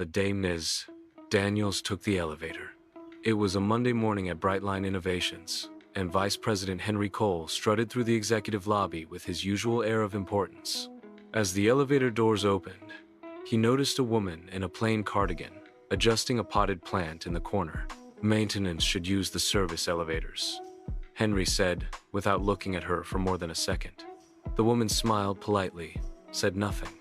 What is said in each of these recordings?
the day Ms. Daniels took the elevator. It was a Monday morning at Brightline Innovations, and Vice President Henry Cole strutted through the executive lobby with his usual air of importance. As the elevator doors opened, he noticed a woman in a plain cardigan, adjusting a potted plant in the corner. "Maintenance should use the service elevators," Henry said, without looking at her for more than a second. The woman smiled politely, said nothing,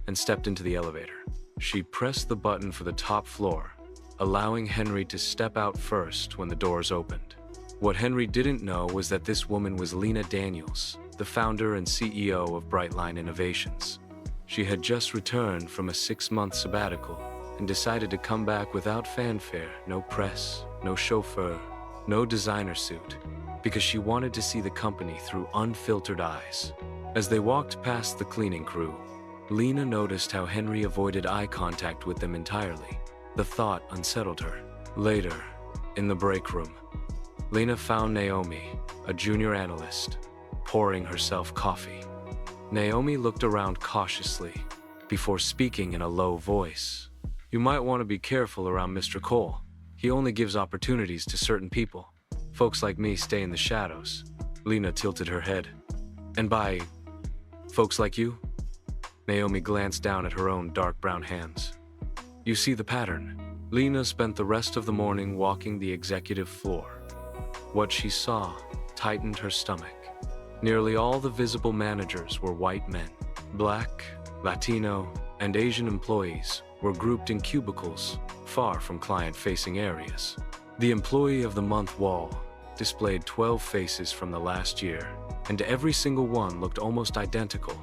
and stepped into the elevator. She pressed the button for the top floor, allowing Henry to step out first when the doors opened. What Henry didn't know was that this woman was Lena Daniels, the founder and CEO of Brightline Innovations. She had just returned from a 6-month sabbatical and decided to come back without fanfare, no press, no chauffeur, no designer suit, because she wanted to see the company through unfiltered eyes. As they walked past the cleaning crew, Lena noticed how Henry avoided eye contact with them entirely. The thought unsettled her. Later, in the break room, Lena found Naomi, a junior analyst, pouring herself coffee. Naomi looked around cautiously before speaking in a low voice. "You might want to be careful around Mr. Cole. He only gives opportunities to certain people. Folks like me stay in the shadows." Lena tilted her head. "And by folks like you?" Naomi glanced down at her own dark brown hands. "You see the pattern." Lena spent the rest of the morning walking the executive floor. What she saw tightened her stomach. Nearly all the visible managers were white men. Black, Latino, and Asian employees were grouped in cubicles, far from client-facing areas. The Employee of the Month wall displayed 12 faces from the last year, and every single one looked almost identical.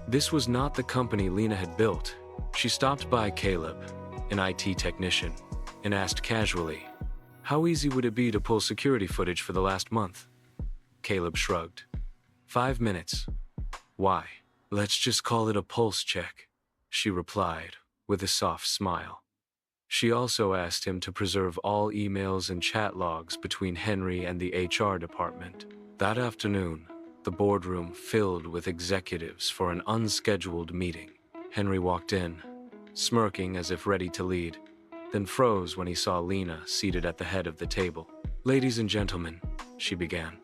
This was not the company Lena had built. She stopped by Caleb, an IT technician, and asked casually, "How easy would it be to pull security footage for the last month?" Caleb shrugged. 5 minutes. "Why? Let's just call it a pulse check," she replied, with a soft smile. She also asked him to preserve all emails and chat logs between Henry and the HR department. That afternoon, the boardroom filled with executives for an unscheduled meeting. Henry walked in, smirking as if ready to lead, then froze when he saw Lena seated at the head of the table. "Ladies and gentlemen," she began,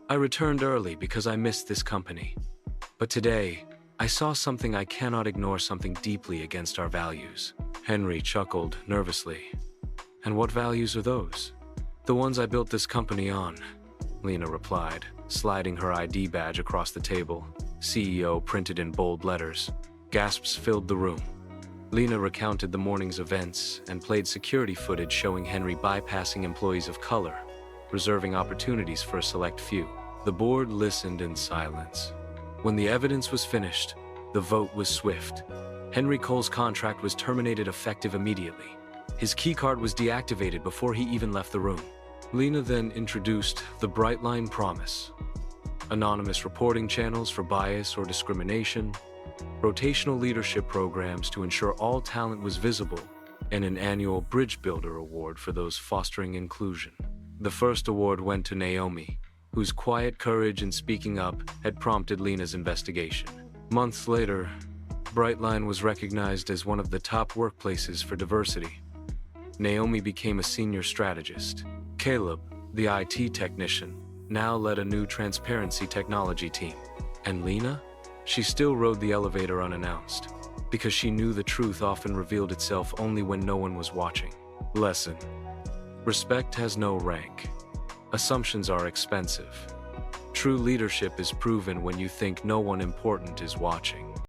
"I returned early because I missed this company. But today, I saw something I cannot ignore, something deeply against our values." Henry chuckled nervously. "And what values are those?" "The ones I built this company on," Lena replied, sliding her ID badge across the table, CEO printed in bold letters. Gasps filled the room. Lena recounted the morning's events and played security footage showing Henry bypassing employees of color, reserving opportunities for a select few. The board listened in silence. When the evidence was finished, the vote was swift. Henry Cole's contract was terminated effective immediately. His keycard was deactivated before he even left the room. Lena then introduced the Brightline Promise: anonymous reporting channels for bias or discrimination, rotational leadership programs to ensure all talent was visible, and an annual Bridge Builder Award for those fostering inclusion. The first award went to Naomi, whose quiet courage in speaking up had prompted Lena's investigation. Months later, Brightline was recognized as one of the top workplaces for diversity. Naomi became a senior strategist. Caleb, the IT technician, now led a new transparency technology team. And Lena? She still rode the elevator unannounced, because she knew the truth often revealed itself only when no one was watching. Lesson: respect has no rank. Assumptions are expensive. True leadership is proven when you think no one important is watching.